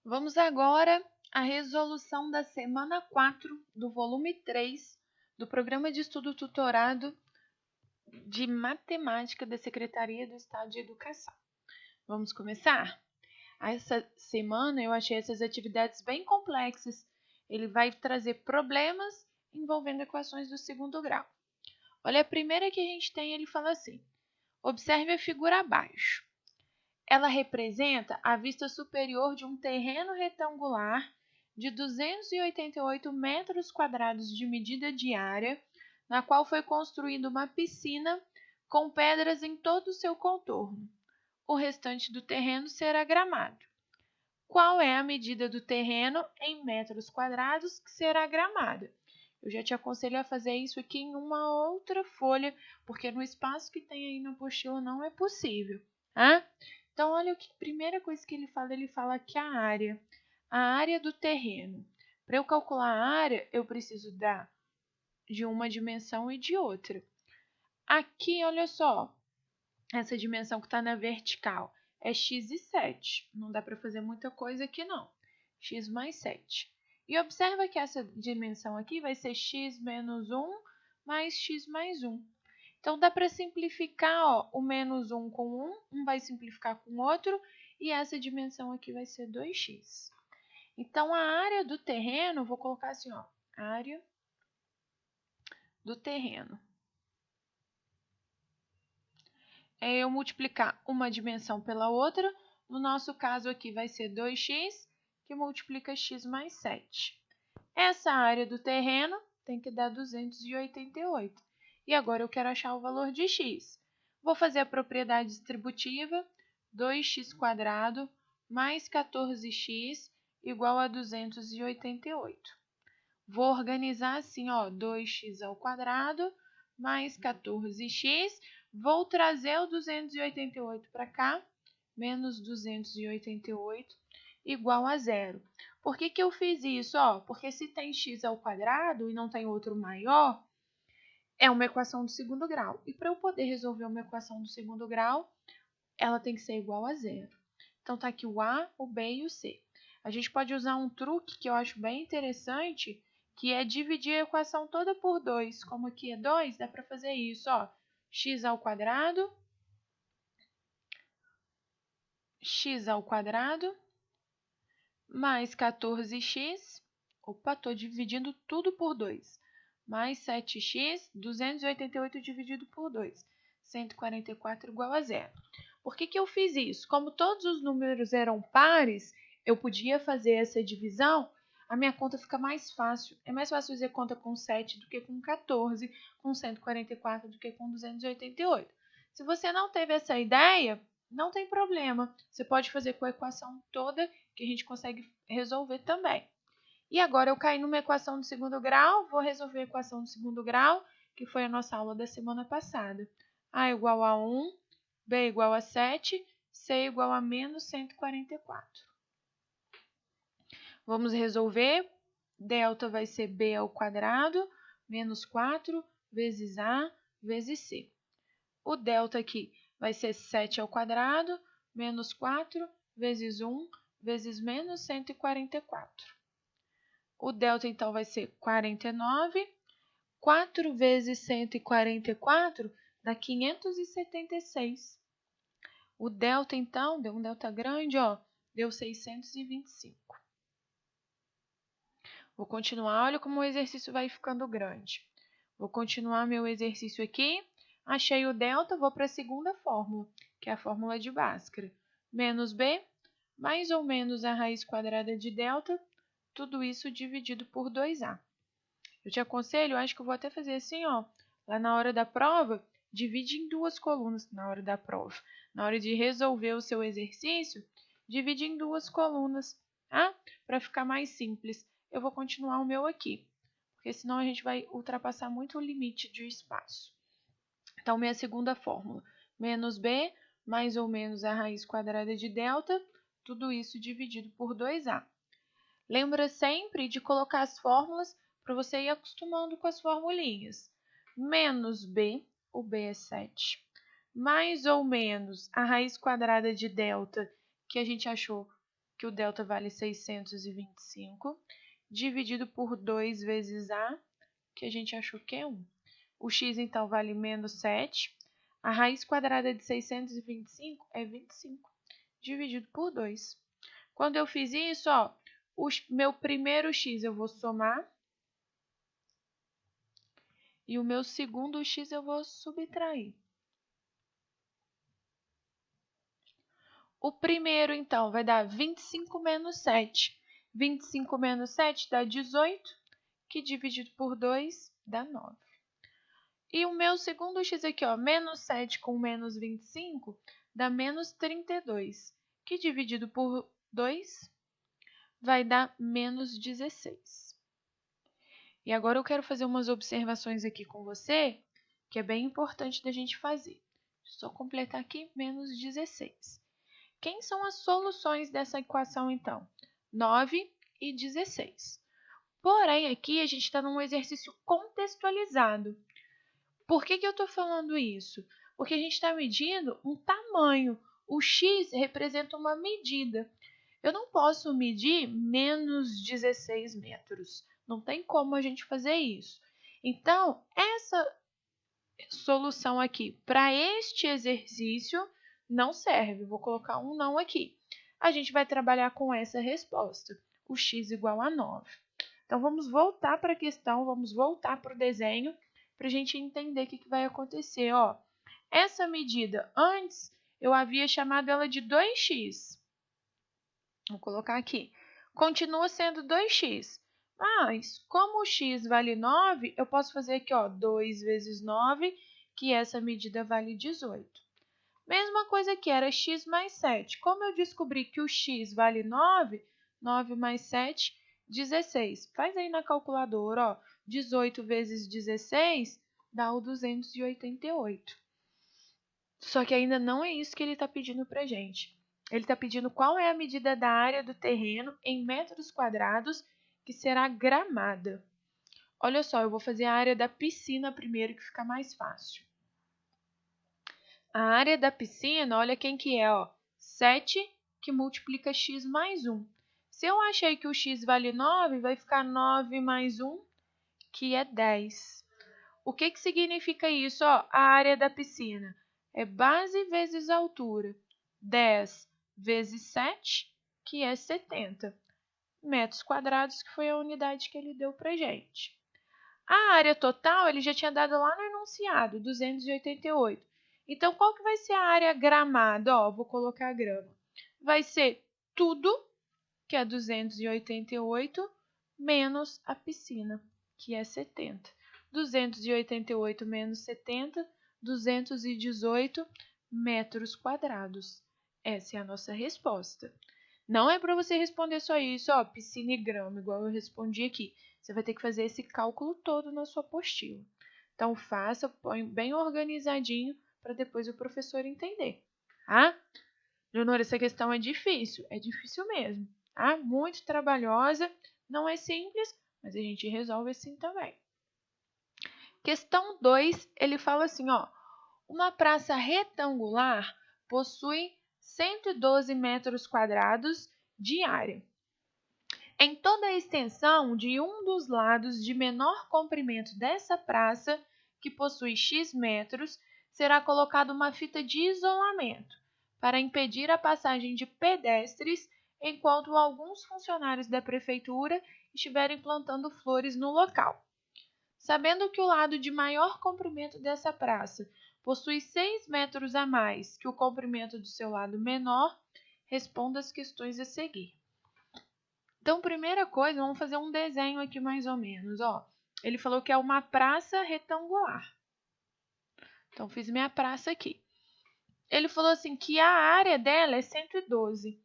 Vamos agora à resolução da semana 4 do volume 3 do Programa de Estudo Tutorado de Matemática da Secretaria do Estado de Educação. Vamos começar? Essa semana eu achei essas atividades bem complexas. Ele vai trazer problemas envolvendo equações do segundo grau. Olha, a primeira que a gente tem, ele fala assim: observe a figura abaixo. Ela representa a vista superior de um terreno retangular de 288 metros quadrados de medida diária, na qual foi construída uma piscina com pedras em todo o seu contorno. O restante do terreno será gramado. Qual é a medida do terreno em metros quadrados que será gramada? Eu já te aconselho a fazer isso aqui em uma outra folha, porque no espaço que tem aí na apostila não é possível. Tá? Então, olha a primeira coisa que ele fala que a área do terreno. Para eu calcular a área, eu preciso de uma dimensão e de outra. Aqui, olha só, essa dimensão que está na vertical é x e 7. Não dá para fazer muita coisa aqui, não. X mais 7. E observa que essa dimensão aqui vai ser x menos 1 mais x mais 1. Então, dá para simplificar, ó, o menos 1 com 1 vai simplificar com outro, e essa dimensão aqui vai ser 2x. Então, a área do terreno, vou colocar assim, ó, área do terreno. É eu multiplicar uma dimensão pela outra, no nosso caso aqui vai ser 2x, que multiplica x mais 7. Essa área do terreno tem que dar 288. E agora eu quero achar o valor de x. Vou fazer a propriedade distributiva, 2x² mais 14x igual a 288. Vou organizar assim, ó, 2x² mais 14x. Vou trazer o 288 para cá, menos 288 igual a zero. Por que eu fiz isso? Porque se tem x² e não tem outro maior, é uma equação do segundo grau. E para eu poder resolver uma equação do segundo grau, ela tem que ser igual a zero. Então, tá aqui o A, o B e o C. A gente pode usar um truque que eu acho bem interessante, que é dividir a equação toda por 2. Como aqui é 2, dá para fazer isso, ó. X² mais 14x, opa, estou dividindo tudo por 2, mais 7x, 288 dividido por 2, 144 igual a zero. Por que eu fiz isso? Como todos os números eram pares, eu podia fazer essa divisão, a minha conta fica mais fácil. É mais fácil fazer conta com 7 do que com 14, com 144 do que com 288. Se você não teve essa ideia, não tem problema. Você pode fazer com a equação toda, que a gente consegue resolver também. E agora eu caí numa equação do segundo grau, vou resolver a equação do segundo grau, que foi a nossa aula da semana passada. A igual a 1, B igual a 7, C igual a menos 144. Vamos resolver. Delta vai ser B² menos 4 vezes A vezes C. O delta aqui vai ser 7² menos 4 vezes 1 vezes menos 144. O delta, então, vai ser 49. 4 vezes 144 dá 576. O delta, então, deu um delta grande, ó, deu 625. Vou continuar, olha como o exercício vai ficando grande. Vou continuar meu exercício aqui. Achei o delta, vou para a segunda fórmula, que é a fórmula de Bhaskara. Menos b, mais ou menos a raiz quadrada de delta, tudo isso dividido por 2a. Eu te aconselho, acho que eu vou até fazer assim, ó, lá na hora da prova, divide em duas colunas na hora da prova. Na hora de resolver o seu exercício, divide em duas colunas, tá? Para ficar mais simples. Eu vou continuar o meu aqui, porque senão a gente vai ultrapassar muito o limite de espaço. Então, minha segunda fórmula, menos b, mais ou menos a raiz quadrada de delta, tudo isso dividido por 2a. Lembra sempre de colocar as fórmulas para você ir acostumando com as formulinhas. Menos b, o b é 7, mais ou menos a raiz quadrada de delta, que a gente achou que o delta vale 625, dividido por 2 vezes A, que a gente achou que é 1. O x, então, vale menos 7. A raiz quadrada de 625 é 25, dividido por 2. Quando eu fiz isso, ó, o meu primeiro x eu vou somar e o meu segundo x eu vou subtrair. O primeiro, então, vai dar 25 menos 7. 25 menos 7 dá 18, que dividido por 2 dá 9. E o meu segundo x aqui, ó, menos 7 com menos 25 dá menos 32, que dividido por 2 vai dar menos 16. E agora eu quero fazer umas observações aqui com você, que é bem importante da gente fazer. Só completar aqui, menos 16. Quem são as soluções dessa equação, então? 9 e 16. Porém, aqui a gente está num exercício contextualizado. Por que eu estou falando isso? Porque a gente está medindo um tamanho. O x representa uma medida. Eu não posso medir menos 16 metros. Não tem como a gente fazer isso. Então, essa solução aqui para este exercício não serve. Vou colocar um não aqui. A gente vai trabalhar com essa resposta, o x igual a 9. Então, vamos voltar para a questão, vamos voltar para o desenho para a gente entender o que vai acontecer. Ó, essa medida, antes, eu havia chamado ela de 2x. Vou colocar aqui. Continua sendo 2x. Mas, como o x vale 9, eu posso fazer aqui, ó, 2 vezes 9, que essa medida vale 18. Mesma coisa que era x mais 7. Como eu descobri que o x vale 9, 9 mais 7, 16. Faz aí na calculadora, ó. 18 vezes 16 dá o 288. Só que ainda não é isso que ele está pedindo para a gente. Ele está pedindo qual é a medida da área do terreno em metros quadrados que será gramada. Olha só, eu vou fazer a área da piscina primeiro, que fica mais fácil. A área da piscina, olha quem que é, ó, 7 que multiplica x mais 1. Se eu achei que o x vale 9, vai ficar 9 mais 1, que é 10. O que significa isso? Ó, a área da piscina é base vezes altura. 10 vezes 7, que é 70 metros quadrados, que foi a unidade que ele deu para gente. A área total, ele já tinha dado lá no enunciado, 288. Então, qual que vai ser a área gramada? Ó, vou colocar a grama. Vai ser tudo, que é 288, menos a piscina, que é 70. 288 menos 70, 218 metros quadrados. Essa é a nossa resposta. Não é para você responder só isso, ó, piscina e grama, igual eu respondi aqui. Você vai ter que fazer esse cálculo todo na sua apostila. Então, faça, põe bem organizadinho para depois o professor entender, tá? Leonora, essa questão é difícil mesmo, tá? Muito trabalhosa, não é simples, mas a gente resolve assim também. Questão 2, ele fala assim, ó, uma praça retangular possui 112 metros quadrados de área. Em toda a extensão de um dos lados de menor comprimento dessa praça, que possui x metros, será colocada uma fita de isolamento para impedir a passagem de pedestres enquanto alguns funcionários da prefeitura estiverem plantando flores no local. Sabendo que o lado de maior comprimento dessa praça possui 6 metros a mais que o comprimento do seu lado menor, responda as questões a seguir. Então, primeira coisa, vamos fazer um desenho aqui mais ou menos. Ó. Ele falou que é uma praça retangular. Então, fiz minha praça aqui. Ele falou assim que a área dela é 112.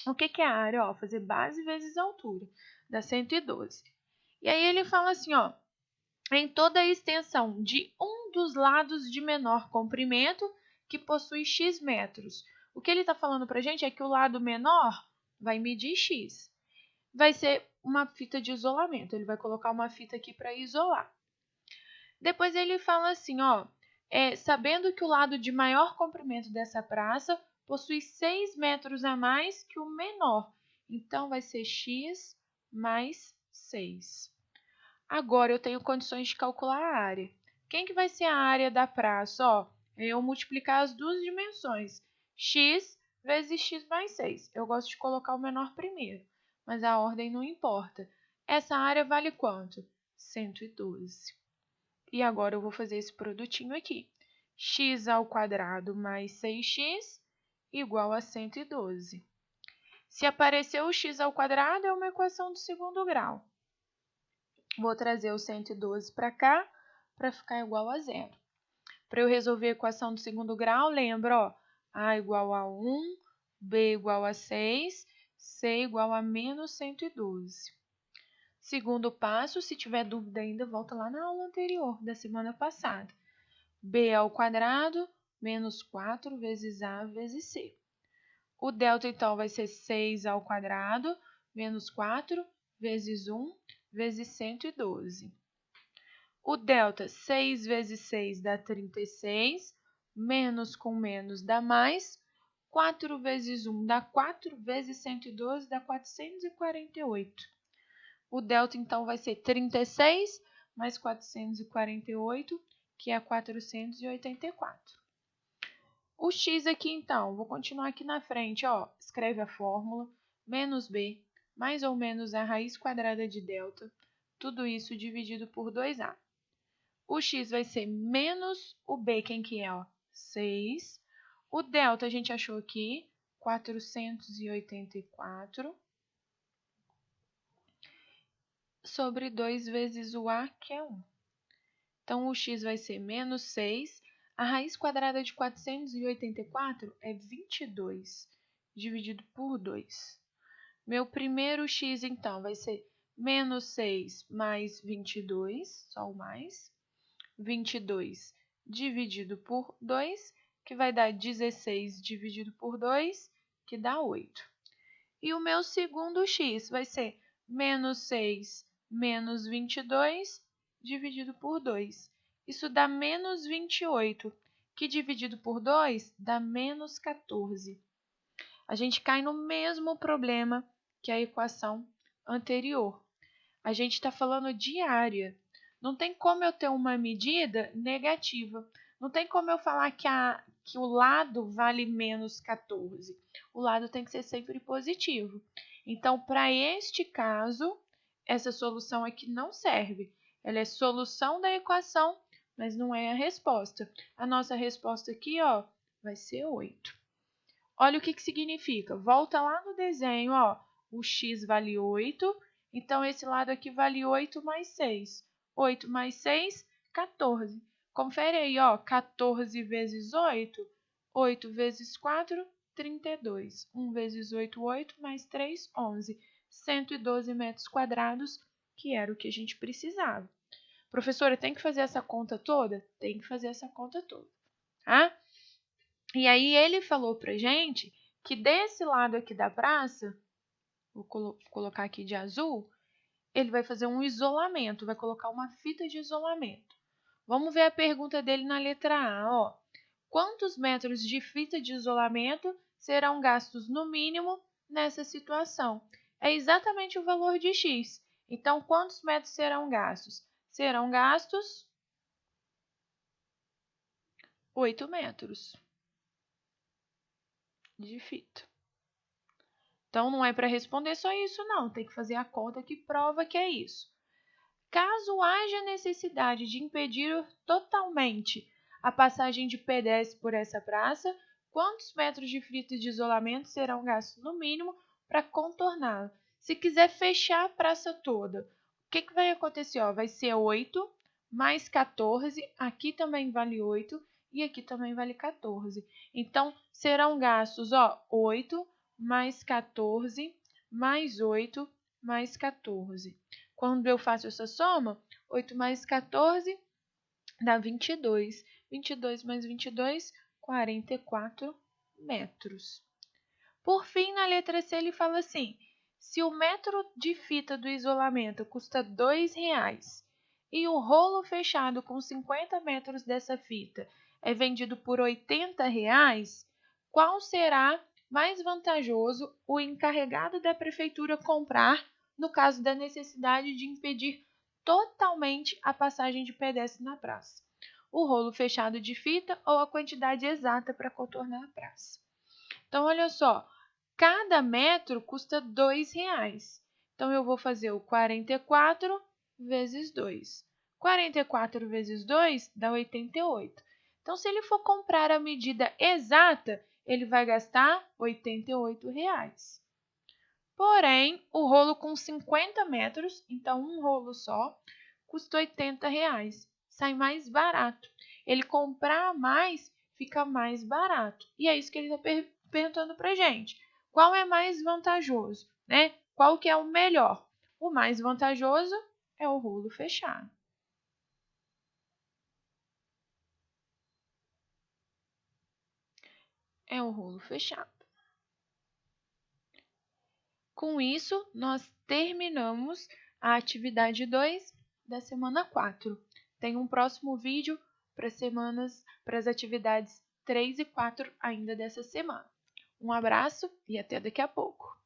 O que é a área? Ó, fazer base vezes altura, dá 112. E aí ele fala assim, ó, em toda a extensão de um dos lados de menor comprimento que possui x metros. O que ele está falando para a gente é que o lado menor vai medir x. Vai ser uma fita de isolamento. Ele vai colocar uma fita aqui para isolar. Depois ele fala assim, ó, sabendo que o lado de maior comprimento dessa praça possui 6 metros a mais que o menor. Então, vai ser x mais 6. Agora, eu tenho condições de calcular a área. Quem que vai ser a área da praça? Ó, eu multiplicar as duas dimensões, x vezes x mais 6. Eu gosto de colocar o menor primeiro, mas a ordem não importa. Essa área vale quanto? 112. E agora eu vou fazer esse produtinho aqui. X ao quadrado mais 6x igual a 112. Se apareceu o x ao quadrado, é uma equação do segundo grau. Vou trazer o 112 para cá, para ficar igual a zero. Para eu resolver a equação do segundo grau, lembra, ó, a igual a 1, b igual a 6, c igual a menos 112. Segundo passo, se tiver dúvida ainda, volta lá na aula anterior, da semana passada. B ao quadrado menos 4 vezes A vezes C. O delta, então, vai ser 6 ao quadrado menos 4 vezes 1 vezes 112. O delta, 6 vezes 6 dá 36, menos com menos dá mais, 4 vezes 1 dá 4, vezes 112 dá 448. O delta, então, vai ser 36 mais 448, que é 484. O x aqui, então, vou continuar aqui na frente, ó, escreve a fórmula, menos b, mais ou menos a raiz quadrada de delta, tudo isso dividido por 2a. O x vai ser menos o b, quem que é, ó? 6. O delta a gente achou aqui, 484, sobre 2 vezes o a, que é 1. Então, o x vai ser menos 6. A raiz quadrada de 484 é 22, dividido por 2. Meu primeiro x, então, vai ser menos 6 mais 22, só o mais. 22 dividido por 2, que vai dar 16 dividido por 2, que dá 8. E o meu segundo x vai ser menos 6 menos 22 dividido por 2. Isso dá menos 28, que dividido por 2 dá menos 14. A gente cai no mesmo problema que a equação anterior. A gente está falando de área. Não tem como eu ter uma medida negativa. Não tem como eu falar que o lado vale menos 14. O lado tem que ser sempre positivo. Então, para este caso, essa solução aqui não serve. Ela é solução da equação, mas não é a resposta. A nossa resposta aqui, ó, vai ser 8. Olha o que significa. Volta lá no desenho, ó. O x vale 8. Então, esse lado aqui vale 8 mais 6. 8 mais 6, 14. Confere aí, ó. 14 vezes 8. 8 vezes 4, 32. 1 vezes 8, 8. Mais 3, 11. 112 metros quadrados, que era o que a gente precisava. Professora, tem que fazer essa conta toda? Tem que fazer essa conta toda, tá? E aí ele falou pra gente que desse lado aqui da praça, vou colocar aqui de azul, ele vai fazer um isolamento, vai colocar uma fita de isolamento. Vamos ver a pergunta dele na letra A, ó. Quantos metros de fita de isolamento serão gastos no mínimo nessa situação? É exatamente o valor de x. Então, quantos metros serão gastos? Serão gastos 8 metros de fita. Então, não é para responder só isso, não. Tem que fazer a conta que prova que é isso. Caso haja necessidade de impedir totalmente a passagem de pedestres por essa praça, quantos metros de fita de isolamento serão gastos no mínimo para contorná-la? Se quiser fechar a praça toda, o que vai acontecer? Ó, vai ser 8 mais 14, aqui também vale 8 e aqui também vale 14. Então, serão gastos, ó, 8 mais 14 mais 8 mais 14. Quando eu faço essa soma, 8 mais 14 dá 22. 22 mais 22, 44 metros. Por fim, na letra C, ele fala assim, se o metro de fita do isolamento custa R$ 2,00 e o rolo fechado com 50 metros dessa fita é vendido por R$ 80,00, qual será mais vantajoso o encarregado da prefeitura comprar no caso da necessidade de impedir totalmente a passagem de pedestre na praça? O rolo fechado de fita ou a quantidade exata para contornar a praça? Então, olha só, cada metro custa R$2. Então, eu vou fazer o 44 vezes 2. 44 vezes 2 dá 88. Então, se ele for comprar a medida exata, ele vai gastar R$88. Porém, o rolo com 50 metros, então um rolo só, custa R$80. Sai mais barato. Ele comprar mais, fica mais barato. E é isso que ele está perguntando para gente. Qual é mais vantajoso, né? Qual que é o melhor? O mais vantajoso é o rolo fechado. É o rolo fechado. Com isso, nós terminamos a atividade 2 da semana 4. Tem um próximo vídeo para as atividades 3 e 4 ainda dessa semana. Um abraço e até daqui a pouco.